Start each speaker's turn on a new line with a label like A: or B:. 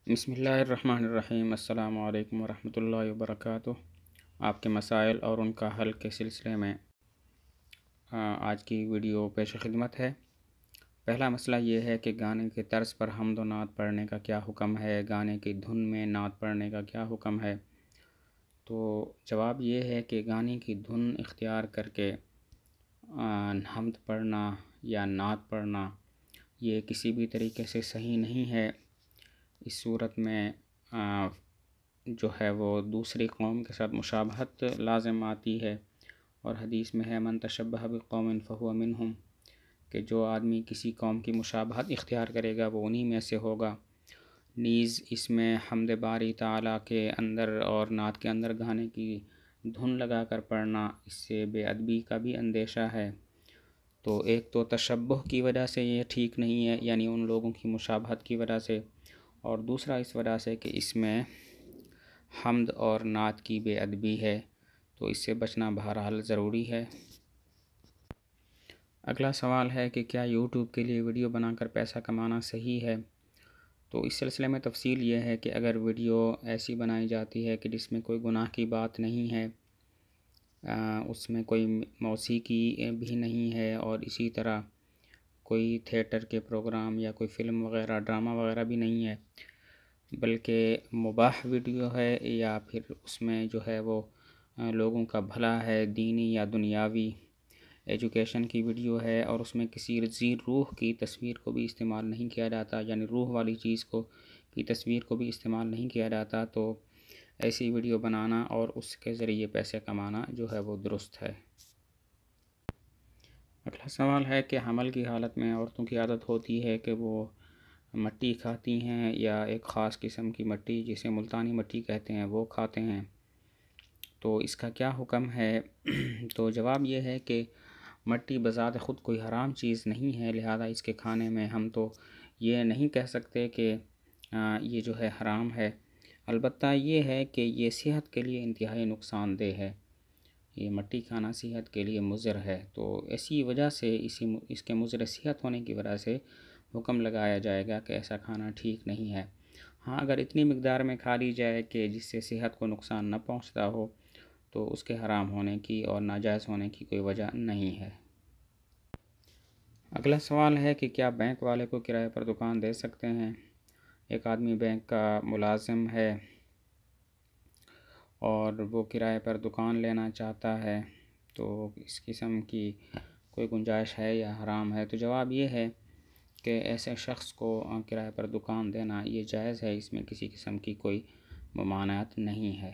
A: بسم اللہ الرحمن الرحیم۔ السلام علیکم ورحمۃ اللہ وبرکاتہ۔ آپ کے مسائل اور ان کا حل کے سلسلے میں آج کی ویڈیو پیش خدمت ہے۔ پہلا مسئلہ یہ ہے کہ گانے کے طرز پر حمد و نعت پڑھنے کا کیا حکم ہے، گانے کی دھن میں نعت پڑھنے کا کیا حکم ہے۔ تو جواب یہ ہے کہ گانے کی دھن اختیار کر کے حمد پڑھنا یا نعت پڑھنا یہ کسی بھی طریقے سے صحیح نہیں ہے۔ اس صورت میں جو ہے وہ دوسری قوم کے ساتھ مشابہت لازم آتی ہے، اور حدیث میں ہے من تشبہ بقوم فہو منہم، کہ جو آدمی کسی قوم کی مشابہت اختیار کرے گا وہ انہی میں سے ہوگا۔ نیز اس میں حمد باری تعالیٰ کے اندر اور نعت کے اندر گانے کی دھن لگا کر پڑھنا، اس سے بے ادبی کا بھی اندیشہ ہے۔ تو ایک تو تشبہ کی وجہ سے یہ ٹھیک نہیں ہے، یعنی ان لوگوں کی مشابہت کی وجہ سے، اور دوسرا اس وجہ سے کہ اس میں حمد اور نعت کی بے ادبی ہے، تو اس سے بچنا بہرحال ضروری ہے۔ اگلا سوال ہے کہ کیا یوٹیوب کے لیے ویڈیو بنا کر پیسہ کمانا صحیح ہے؟ تو اس سلسلے میں تفصیل یہ ہے کہ اگر ویڈیو ایسی بنائی جاتی ہے کہ جس میں کوئی گناہ کی بات نہیں ہے، اس میں کوئی موسیقی بھی نہیں ہے، اور اسی طرح کوئی تھیٹر کے پروگرام یا کوئی فلم وغیرہ ڈرامہ وغیرہ بھی نہیں ہے، بلکہ مباح ویڈیو ہے، یا پھر اس میں جو ہے وہ لوگوں کا بھلا ہے، دینی یا دنیاوی ایجوکیشن کی ویڈیو ہے، اور اس میں کسی ذی روح کی تصویر کو بھی استعمال نہیں کیا جاتا، یعنی روح والی چیز کی تصویر کو بھی استعمال نہیں کیا جاتا، تو ایسی ویڈیو بنانا اور اس کے ذریعے پیسے کمانا جو ہے وہ درست ہے۔ اگلا سوال ہے کہ حمل کی حالت میں عورتوں کی عادت ہوتی ہے کہ وہ مٹی کھاتی ہیں، یا ایک خاص قسم کی مٹی جسے ملتانی مٹی کہتے ہیں وہ کھاتے ہیں، تو اس کا کیا حکم ہے؟ تو جواب یہ ہے کہ مٹی بذات خود کوئی حرام چیز نہیں ہے، لہذا اس کے کھانے میں ہم تو یہ نہیں کہہ سکتے کہ یہ جو ہے حرام ہے۔ البتہ یہ ہے کہ یہ صحت کے لیے انتہائی نقصان دہ ہے، یہ مٹی کھانا صحت کے لیے مضر ہے، تو اسی وجہ سے اس کے مضر صحت ہونے کی وجہ سے حکم لگایا جائے گا کہ ایسا کھانا ٹھیک نہیں ہے۔ ہاں، اگر اتنی مقدار میں کھا لی جائے کہ جس سے صحت کو نقصان نہ پہنچتا ہو، تو اس کے حرام ہونے کی اور ناجائز ہونے کی کوئی وجہ نہیں ہے۔ اگلا سوال ہے کہ کیا بینک والے کو کرائے پر دکان دے سکتے ہیں؟ ایک آدمی بینک کا ملازم ہے اور وہ کرائے پر دکان لینا چاہتا ہے، تو اس قسم کی کوئی گنجائش ہے یا حرام ہے؟ تو جواب یہ ہے کہ ایسے شخص کو کرائے پر دکان دینا یہ جائز ہے، اس میں کسی قسم کی کوئی ممانعت نہیں ہے۔